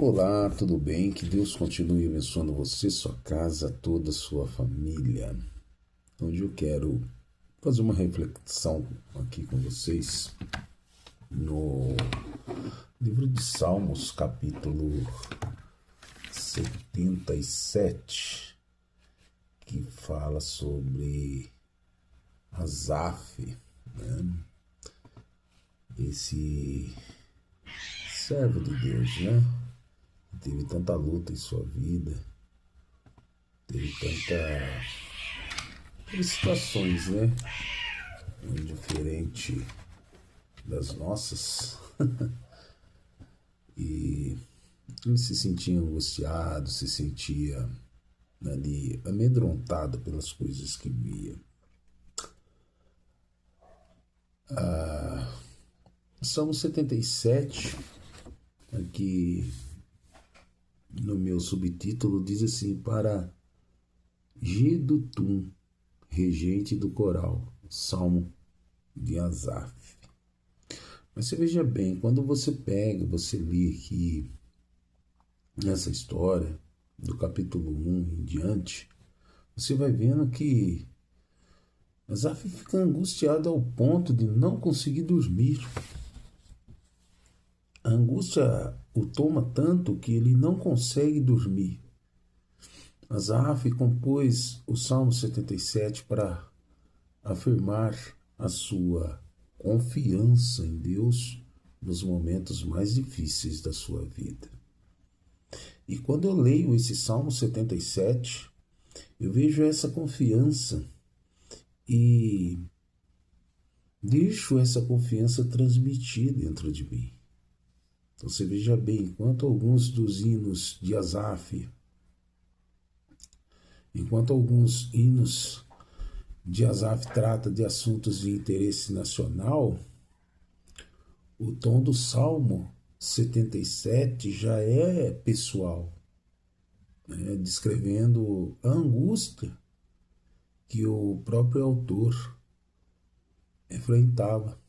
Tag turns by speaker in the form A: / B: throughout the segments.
A: Olá, tudo bem? Que Deus continue abençoando você, sua casa, toda a sua família. Hoje eu quero fazer uma reflexão aqui com vocês no livro de Salmos, capítulo 77, que fala sobre Asaf, né? Esse servo de Deus, né? Teve tanta luta em sua vida, teve tantas situações, né? Diferente das nossas. E ele se sentia angustiado, se sentia ali amedrontado pelas coisas que via. Salmo 77, aqui no meu subtítulo, diz assim: para Jedutum, regente do coral, Salmo de Asaf. Mas você veja bem, quando você lê aqui nessa história, do capítulo 1 em diante, você vai vendo que Asaf fica angustiado ao ponto de não conseguir dormir. A angústia o toma tanto que ele não consegue dormir. Asaf compôs o Salmo 77 para afirmar a sua confiança em Deus nos momentos mais difíceis da sua vida. E quando eu leio esse Salmo 77, eu vejo essa confiança e deixo essa confiança transmitir dentro de mim. Então você veja bem, enquanto alguns dos hinos de Asaf, trata de assuntos de interesse nacional, o tom do Salmo 77 já é pessoal, né? Descrevendo a angústia que o próprio autor enfrentava.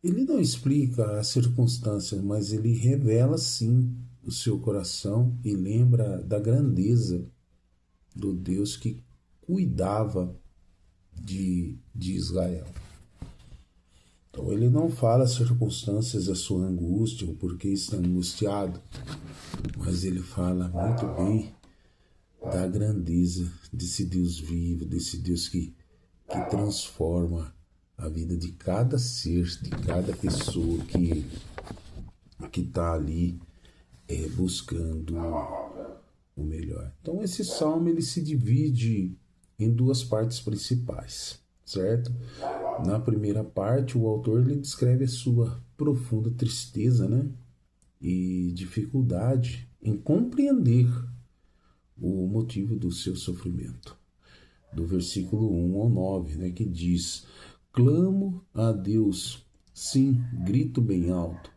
A: Ele não explica as circunstâncias, mas ele revela sim o seu coração e lembra da grandeza do Deus que cuidava de Israel. Então ele não fala as circunstâncias da sua angústia, o porquê está angustiado, mas ele fala muito bem da grandeza desse Deus vivo, desse Deus que transforma a vida de cada ser, de cada pessoa que está ali buscando o melhor. Então esse salmo ele se divide em duas partes principais, certo? Na primeira parte, o autor ele descreve a sua profunda tristeza, né? E dificuldade em compreender o motivo do seu sofrimento. Do versículo 1 ao 9, né? Que diz: clamo a Deus, sim, grito bem alto.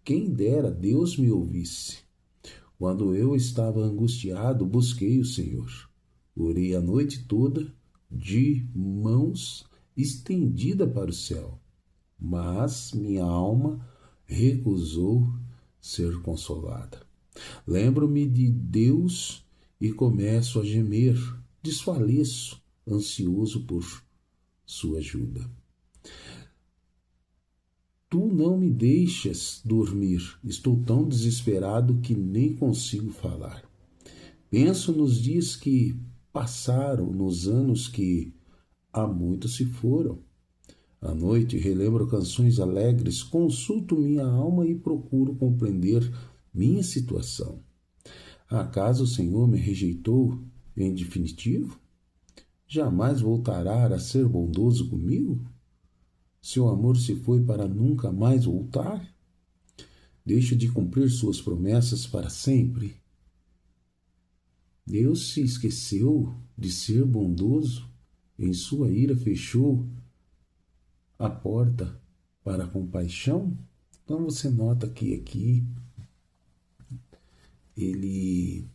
A: Quem dera Deus me ouvisse. Quando eu estava angustiado, busquei o Senhor. Orei a noite toda, de mãos estendida para o céu. Mas minha alma recusou ser consolada. Lembro-me de Deus e começo a gemer. Desfaleço, ansioso por sua ajuda. Tu não me deixas dormir. Estou tão desesperado que nem consigo falar. Penso nos dias que passaram, nos anos que há muito se foram. À noite relembro canções alegres, consulto minha alma e procuro compreender minha situação. Acaso o Senhor me rejeitou em definitivo? Jamais voltará a ser bondoso comigo? Seu amor se foi para nunca mais voltar? Deixo de cumprir suas promessas para sempre? Deus se esqueceu de ser bondoso? Em sua ira fechou a porta para a compaixão? Então você nota que aqui ele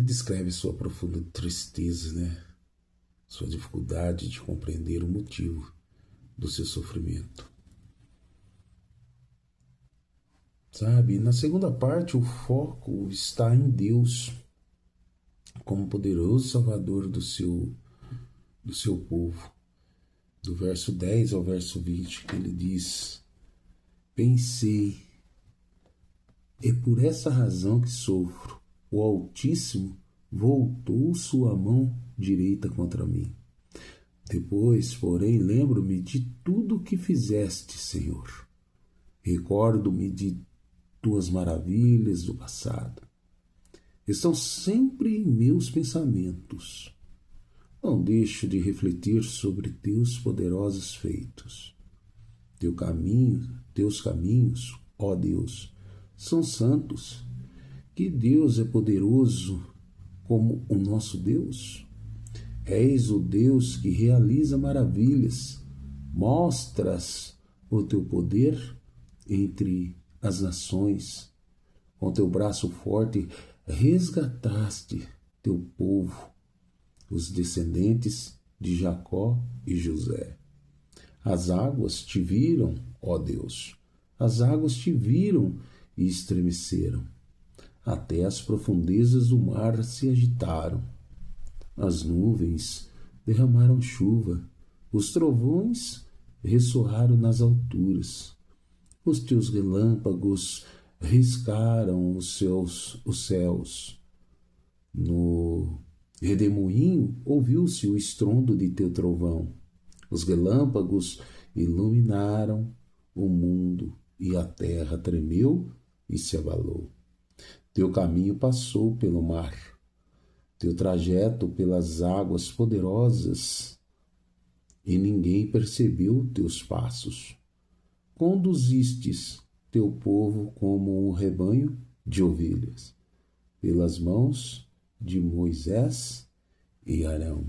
A: descreve sua profunda tristeza, né? Sua dificuldade de compreender o motivo do seu sofrimento. sabe? Na segunda parte, o foco está em Deus como poderoso Salvador do seu povo. Do verso 10 ao verso 20, que ele diz: pensei, é por essa razão que sofro. O Altíssimo voltou sua mão direita contra mim. Depois, porém, lembro-me de tudo o que fizeste, Senhor. Recordo-me de tuas maravilhas do passado. Estão sempre em meus pensamentos. Não deixo de refletir sobre teus poderosos feitos. Teus caminhos, ó Deus, são santos. Que Deus é poderoso como o nosso Deus? És o Deus que realiza maravilhas. Mostras o teu poder entre as nações. Com teu braço forte resgataste teu povo, os descendentes de Jacó e José. As águas te viram, ó Deus. As águas te viram e estremeceram. Até as profundezas do mar se agitaram. As nuvens derramaram chuva. Os trovões ressoaram nas alturas. Os teus relâmpagos riscaram os céus. No redemoinho ouviu-se o estrondo de teu trovão. Os relâmpagos iluminaram o mundo e a terra tremeu e se abalou. Teu caminho passou pelo mar, teu trajeto pelas águas poderosas, e ninguém percebeu teus passos. Conduzistes teu povo como um rebanho de ovelhas, pelas mãos de Moisés e Arão.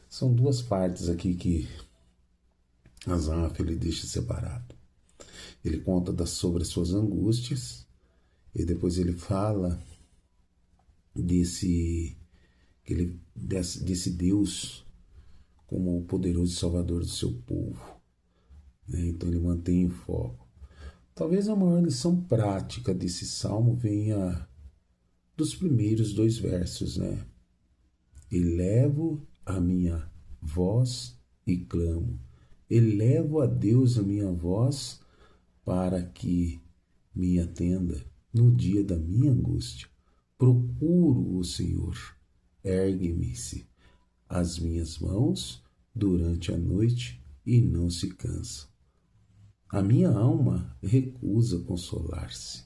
A: São duas partes aqui que Asaf ele deixa separado. Ele conta sobre as suas angústias e depois ele fala desse Deus como o poderoso Salvador do seu povo. Então ele mantém em foco. Talvez a maior lição prática desse salmo venha dos primeiros 2 versos, né? Elevo a minha voz e clamo. Elevo a Deus a minha voz para que me atenda no dia da minha angústia. Procuro o Senhor. Ergue-me-se as minhas mãos durante a noite e não se cansa. A minha alma recusa consolar-se.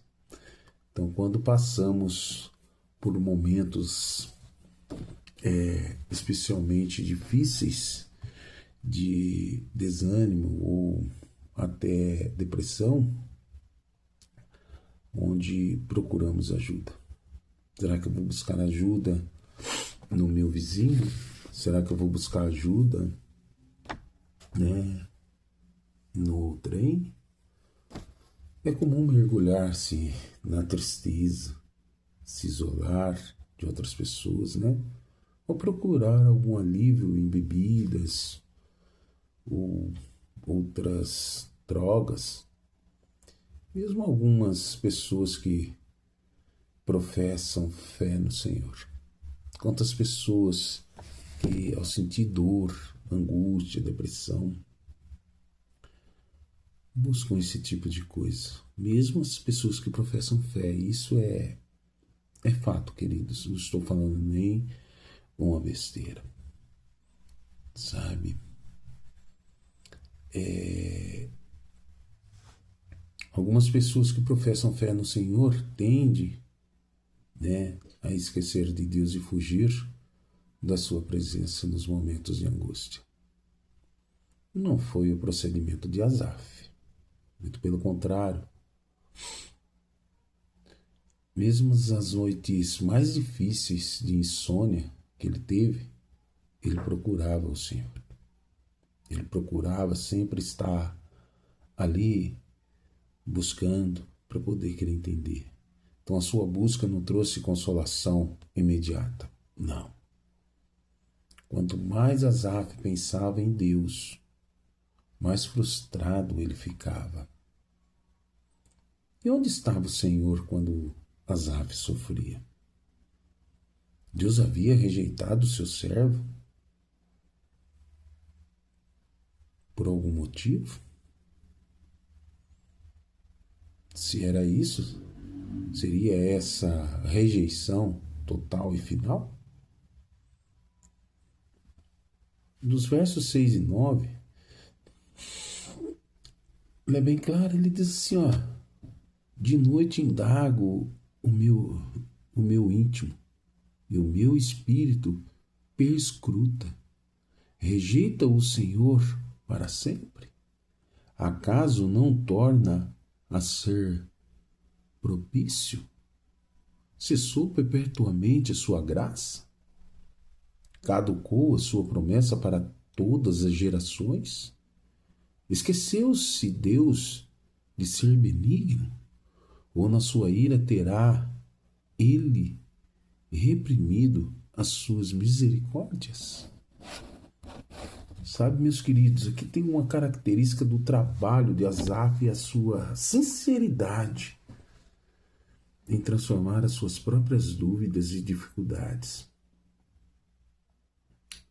A: Então, quando passamos por momentos especialmente difíceis, de desânimo ou até depressão, onde procuramos ajuda. Será que eu vou buscar ajuda no meu vizinho? Será que eu vou buscar ajuda, no trem? É comum mergulhar-se na tristeza, se isolar de outras pessoas, ou procurar algum alívio em bebidas ou outras drogas. Mesmo algumas pessoas que professam fé no Senhor. Quantas pessoas que, ao sentir dor, angústia, depressão, buscam esse tipo de coisa. Mesmo as pessoas que professam fé, isso é fato, queridos. Não estou falando nem uma besteira, sabe? Algumas pessoas que professam fé no Senhor tendem, a esquecer de Deus e fugir da sua presença nos momentos de angústia. Não foi o procedimento de Asaf. Muito pelo contrário. Mesmo as noites mais difíceis de insônia que ele teve, ele procurava o Senhor. Ele procurava sempre estar ali buscando para poder querer entender. Então a sua busca não trouxe consolação imediata. Não. Quanto mais Asaf pensava em Deus, mais frustrado ele ficava. E onde estava o Senhor quando Asaf sofria? Deus havia rejeitado o seu servo por algum motivo? Se era isso, seria essa rejeição total e final? Dos versos 6 e 9, ele é bem claro, ele diz assim, ó, de noite indago o meu íntimo, e o meu espírito perscruta. Rejeita o Senhor para sempre? Acaso não torna a ser propício? Cessou perpetuamente a sua graça? Caducou a sua promessa para todas as gerações? Esqueceu-se Deus de ser benigno? Ou na sua ira terá ele reprimido as suas misericórdias? Sabe, meus queridos, aqui tem uma característica do trabalho de Asaf e a sua sinceridade em transformar as suas próprias dúvidas e dificuldades.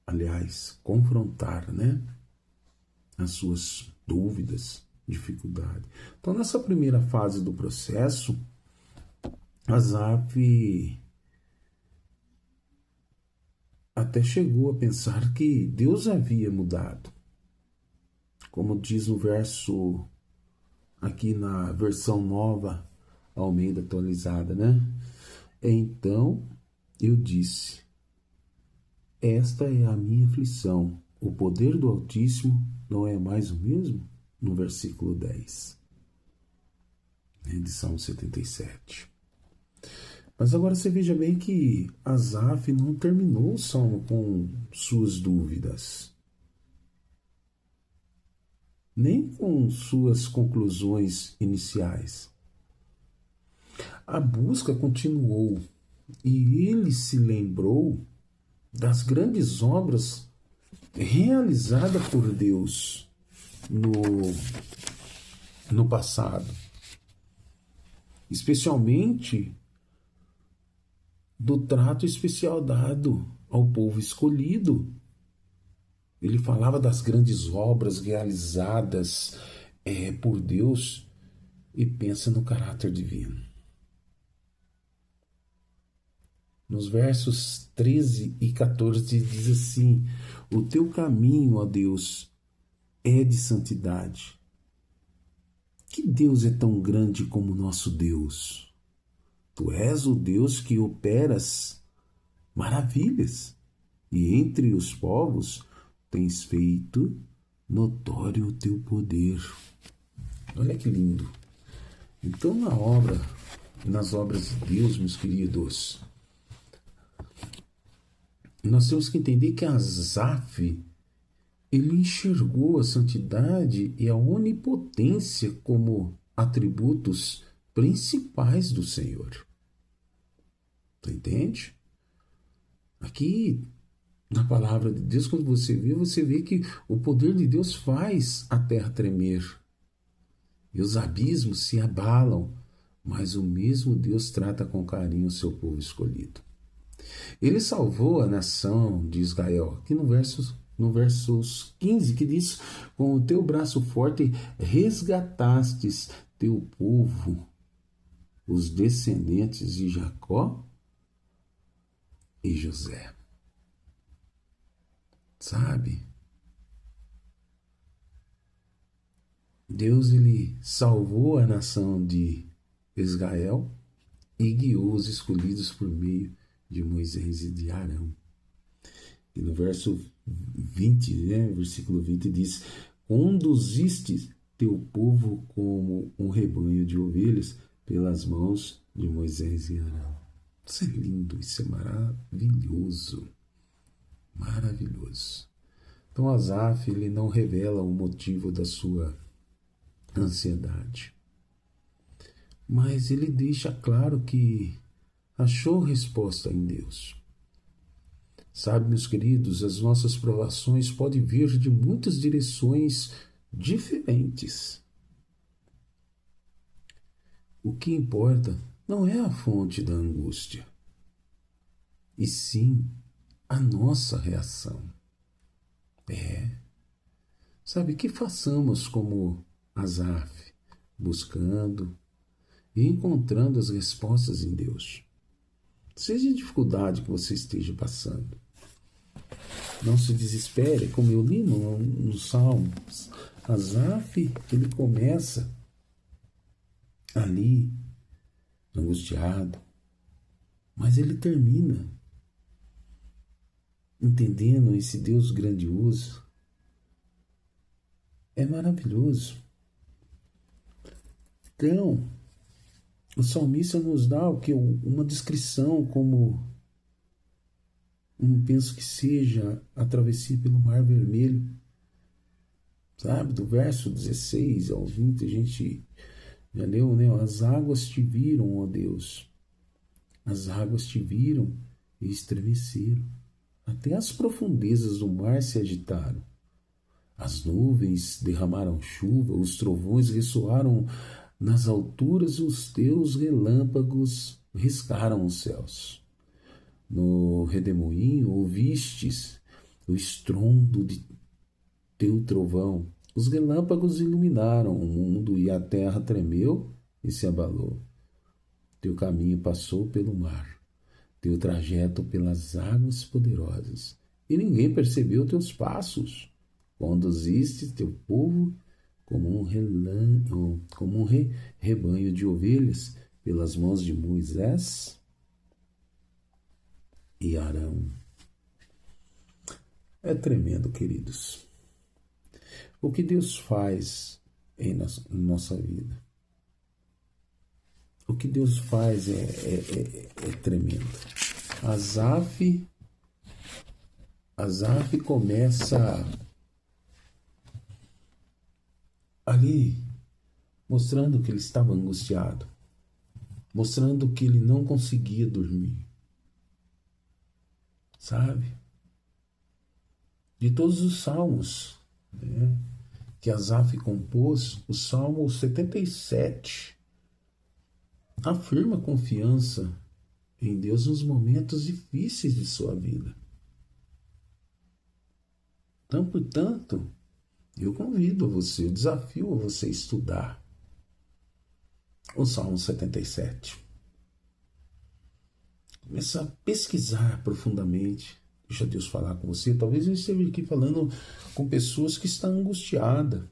A: Aliás, confrontar, né, as suas dúvidas, dificuldades. Então, nessa primeira fase do processo, Asaf até chegou a pensar que Deus havia mudado. Como diz o verso aqui na versão nova, Almeida atualizada, né? Então eu disse, esta é a minha aflição, o poder do Altíssimo não é mais o mesmo? No versículo 10, de Salmo 77. Mas agora você veja bem que Asaf não terminou o salmo com suas dúvidas, nem com suas conclusões iniciais. A busca continuou e ele se lembrou das grandes obras realizadas por Deus no passado, especialmente do trato especial dado ao povo escolhido. Ele falava das grandes obras realizadas por Deus e pensa no caráter divino. Nos versos 13 e 14 diz assim, o teu caminho, ó Deus, é de santidade. Que Deus é tão grande como nosso Deus? Tu és o Deus que operas maravilhas, e entre os povos tens feito notório o teu poder. Olha que lindo. Então, nas obras de Deus, meus queridos, nós temos que entender que Asaf, ele enxergou a santidade e a onipotência como atributos principais do Senhor. Tu entende? Aqui, na palavra de Deus, quando você vê que o poder de Deus faz a terra tremer. E os abismos se abalam, mas o mesmo Deus trata com carinho o seu povo escolhido. Ele salvou a nação de Israel, aqui no versos 15, que diz, com o teu braço forte resgatastes teu povo, os descendentes de Jacó e José. Sabe? Deus, ele salvou a nação de Israel e guiou os escolhidos por meio de Moisés e de Arão. E no verso 20, versículo 20 diz, conduziste teu povo como um rebanho de ovelhas pelas mãos de Moisés e Arão. Isso é lindo, isso é maravilhoso. Maravilhoso. Então Asaf, ele não revela o motivo da sua ansiedade, mas ele deixa claro que achou resposta em Deus. Sabe, meus queridos, as nossas provações podem vir de muitas direções diferentes. O que importa não é a fonte da angústia, e sim a nossa reação. Sabe, que façamos como Asaf, buscando e encontrando as respostas em Deus. Seja a dificuldade que você esteja passando, não se desespere, como eu li no Salmo. Asaf, ele começa ali, angustiado, mas ele termina entendendo esse Deus grandioso. É maravilhoso. Então, o salmista nos dá o que? Uma descrição como, penso que seja a travessia pelo Mar Vermelho. Sabe, do verso 16 ao 20, a gente já leu, né? As águas te viram, ó Deus. As águas te viram e estremeceram. Até as profundezas do mar se agitaram. As nuvens derramaram chuva, os trovões ressoaram nas alturas, os teus relâmpagos riscaram os céus. No redemoinho ouvistes o estrondo de teu trovão. Os relâmpagos iluminaram o mundo e a terra tremeu e se abalou. Teu caminho passou pelo mar, teu trajeto pelas águas poderosas, e ninguém percebeu teus passos. Conduziste teu povo como um rebanho de ovelhas pelas mãos de Moisés e Arão. É tremendo, queridos. O que Deus faz em nossa vida. O que Deus faz é tremendo. Asaf começa ali mostrando que ele estava angustiado, mostrando que ele não conseguia dormir. Sabe? De todos os salmos, né, que Asaf compôs, o Salmo 77 afirma confiança em Deus nos momentos difíceis de sua vida. Então, portanto, eu convido você, eu desafio a você estudar o Salmo 77. Começa a pesquisar profundamente. Deixa Deus falar com você. Talvez eu esteja aqui falando com pessoas que estão angustiadas,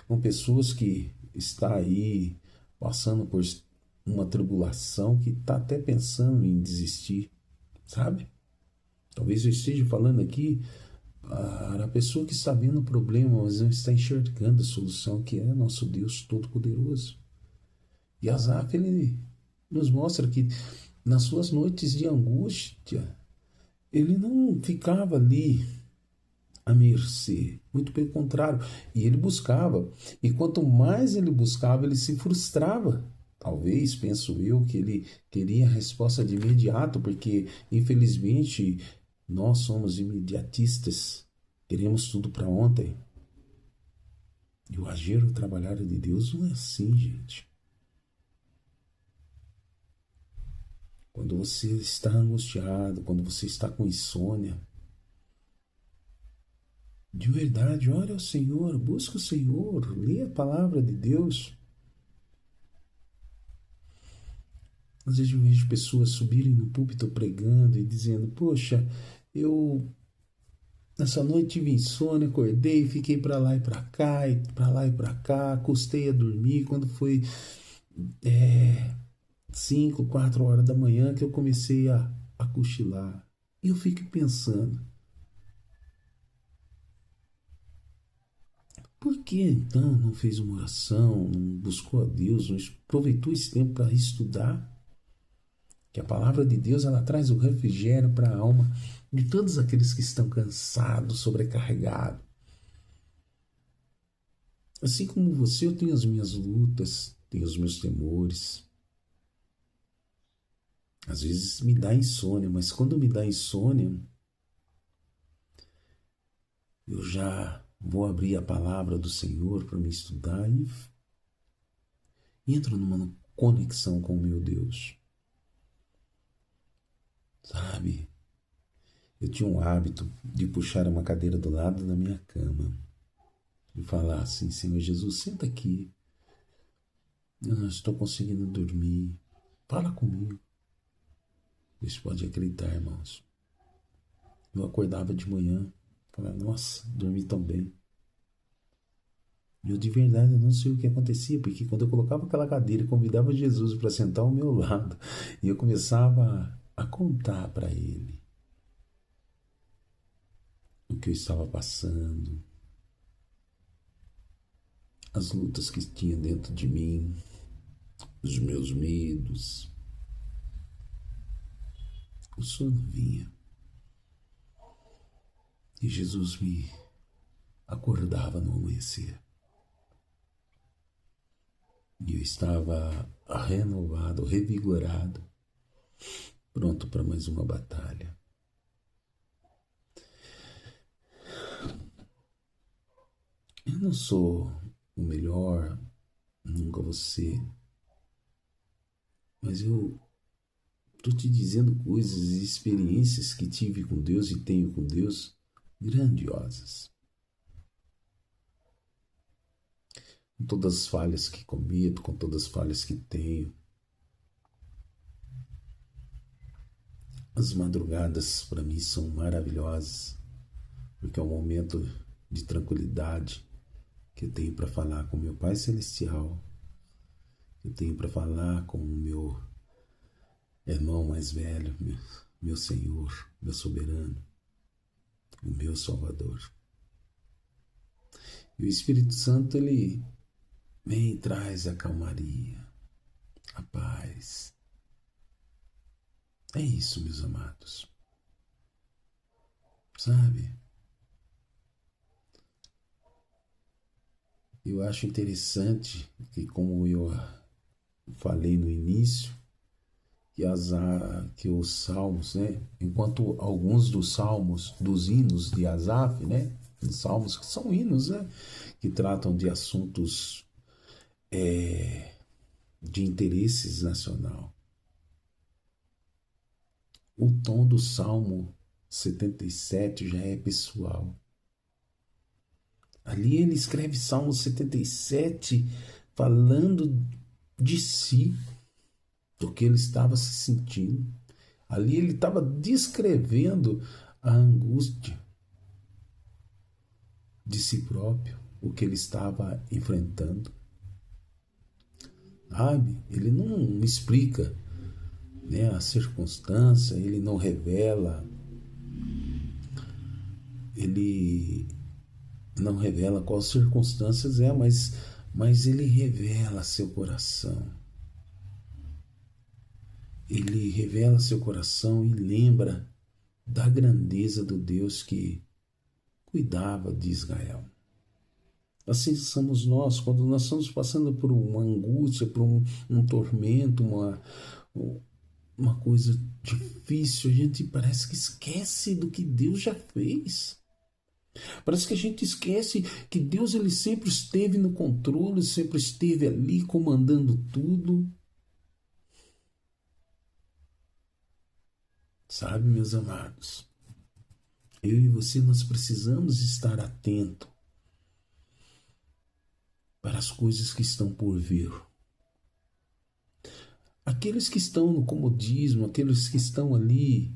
A: com pessoas que estão aí passando por uma tribulação, que está até pensando em desistir, sabe? Talvez eu esteja falando aqui para a pessoa que está vendo o problema, mas não está enxergando a solução, que é nosso Deus Todo-Poderoso. E Asaf, ele nos mostra que nas suas noites de angústia, ele não ficava ali à mercê, muito pelo contrário, e ele buscava, e quanto mais ele buscava, ele se frustrava. Talvez, penso eu, que ele queria a resposta de imediato, porque infelizmente nós somos imediatistas, queremos tudo para ontem. E o agir, o trabalhar de Deus não é assim, gente. Quando você está angustiado, quando você está com insônia, de verdade, ore ao Senhor, busque o Senhor, lê a palavra de Deus. Às vezes eu vejo pessoas subirem no púlpito pregando e dizendo: poxa, eu nessa noite tive insônia, acordei, fiquei para lá e para cá, e para lá e para cá, custei a dormir. Quando foi 5, 4 horas da manhã que eu comecei a cochilar. E eu fico pensando, por que então não fez uma oração, não buscou a Deus, não aproveitou esse tempo para estudar? Que a palavra de Deus, ela traz o refrigério para a alma de todos aqueles que estão cansados, sobrecarregados. Assim como você, eu tenho as minhas lutas, tenho os meus temores. Às vezes me dá insônia, mas quando me dá insônia, eu já vou abrir a palavra do Senhor para me estudar e entro numa conexão com o meu Deus. Sabe? Eu tinha um hábito de puxar uma cadeira do lado da minha cama e falar assim: Senhor Jesus, senta aqui. Eu não estou conseguindo dormir. Fala comigo. Você pode acreditar, irmãos. Eu acordava de manhã, falava: nossa, dormi tão bem. Eu de verdade eu não sei o que acontecia, porque quando eu colocava aquela cadeira e convidava Jesus para sentar ao meu lado, e eu começava a contar para ele o que eu estava passando, as lutas que tinha dentro de mim, os meus medos, o sono vinha. E Jesus me acordava no amanhecer. E eu estava renovado, revigorado, pronto para mais uma batalha. Eu não sou o melhor, nunca vou ser, mas eu estou te dizendo coisas e experiências que tive com Deus e tenho com Deus grandiosas. Com todas as falhas que cometo, com todas as falhas que tenho. As madrugadas para mim são maravilhosas, porque é um momento de tranquilidade que eu tenho para falar com meu Pai Celestial, que eu tenho para falar com o meu irmão mais velho, meu Senhor, meu soberano, o meu Salvador. E o Espírito Santo, ele vem e traz a calmaria, a paz. É isso, meus amados. Sabe? Eu acho interessante que, como eu falei no início, que os salmos, né? Enquanto alguns dos salmos, dos hinos de Asaf, né? Os salmos que são hinos, né? Que tratam de assuntos de interesses nacional. O tom do Salmo 77 já é pessoal. Ali ele escreve Salmo 77 falando de si, do que ele estava se sentindo. Ali ele estava descrevendo a angústia de si próprio, o que ele estava enfrentando. Sabe? Ele não explica, né, a circunstância, ele não revela, quais circunstâncias mas ele revela seu coração. Ele revela seu coração e lembra da grandeza do Deus que cuidava de Israel. Assim somos nós, quando nós estamos passando por uma angústia, por um tormento, uma coisa difícil, a gente parece que esquece do que Deus já fez. Parece que a gente esquece que Deus, ele sempre esteve no controle, sempre esteve ali comandando tudo. Sabe, meus amados, eu e você, nós precisamos estar atentos para as coisas que estão por vir. Aqueles que estão no comodismo, aqueles que estão ali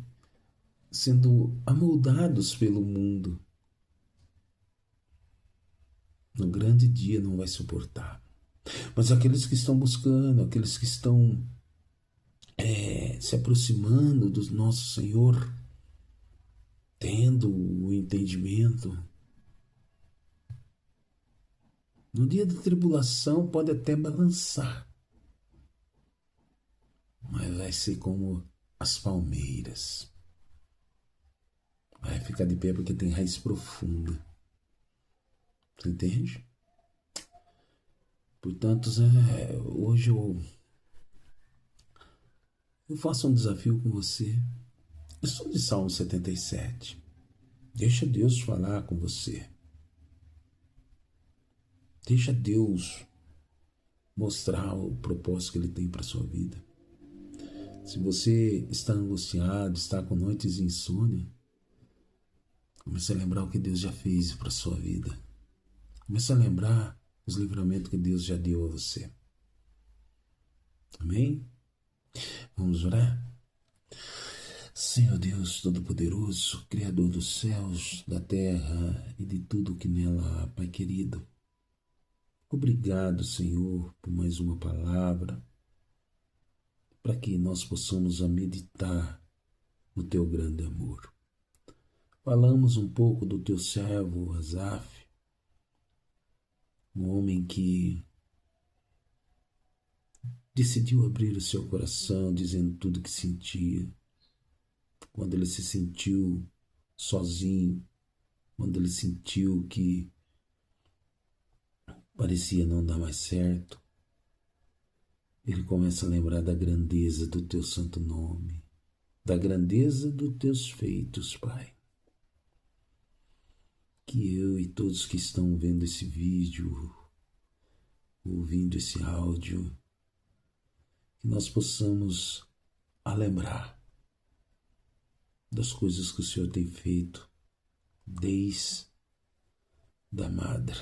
A: sendo amoldados pelo mundo, no grande dia não vai suportar. Mas aqueles que estão buscando, aqueles que estão se aproximando do nosso Senhor, tendo o entendimento, no dia da tribulação pode até balançar, mas vai ser como as palmeiras. Vai ficar de pé porque tem raiz profunda. Você entende? Portanto, hoje eu faço um desafio com você. Estude Salmo 77. Deixa Deus falar com você. Deixa Deus mostrar o propósito que Ele tem para a sua vida. Se você está angustiado, está com noites de insônia, comece a lembrar o que Deus já fez para a sua vida. Comece a lembrar os livramentos que Deus já deu a você. Amém? Vamos orar? Senhor Deus Todo-Poderoso, Criador dos céus, da terra e de tudo que nela há, Pai querido. Obrigado, Senhor, por mais uma palavra, para que nós possamos meditar no Teu grande amor. Falamos um pouco do Teu servo, Asaf, um homem que decidiu abrir o seu coração, dizendo tudo o que sentia. Quando ele se sentiu sozinho, quando ele sentiu que parecia não dar mais certo, ele começa a lembrar da grandeza do Teu santo nome, da grandeza dos Teus feitos, Pai. Que eu e todos que estão vendo esse vídeo, ouvindo esse áudio, que nós possamos lembrar das coisas que o Senhor tem feito desde a madre.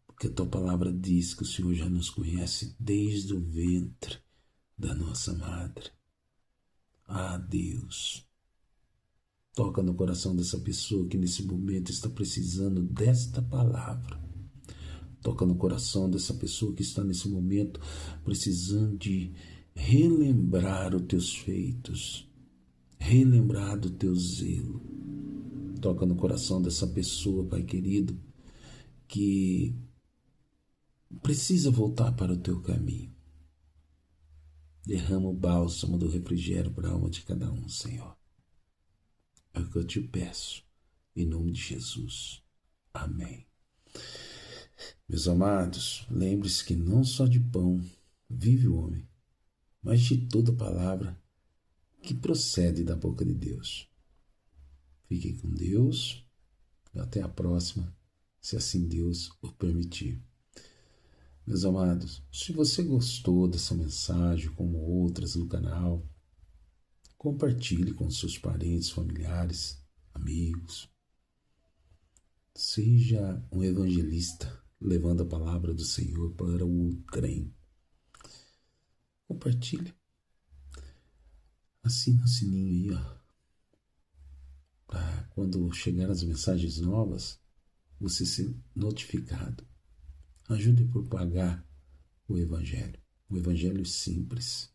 A: Porque a Tua palavra diz que o Senhor já nos conhece desde o ventre da nossa madre. Ah, Deus, toca no coração dessa pessoa que nesse momento está precisando desta palavra. Toca no coração dessa pessoa que está nesse momento precisando de relembrar os Teus feitos, relembrar do Teu zelo. Toca no coração dessa pessoa, Pai querido, que precisa voltar para o Teu caminho. Derrama o bálsamo do refrigério para a alma de cada um, Senhor. É o que eu Te peço, em nome de Jesus. Amém. Meus amados, lembre-se que não só de pão vive o homem, mas de toda palavra que procede da boca de Deus. Fiquem com Deus e até a próxima, se assim Deus o permitir. Meus amados, se você gostou dessa mensagem, como outras no canal, compartilhe com seus parentes, familiares, amigos. Seja um evangelista, levando a palavra do Senhor para o trem. Compartilhe. Assina o sininho aí, ó. Para quando chegar as mensagens novas, você ser notificado. Ajude a propagar o Evangelho. Um Evangelho simples,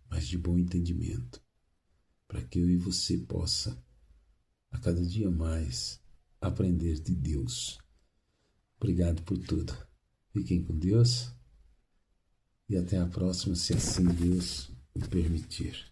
A: mas de bom entendimento. Para que eu e você possa, a cada dia mais, aprender de Deus. Obrigado por tudo. Fiquem com Deus e até a próxima, se assim Deus o permitir.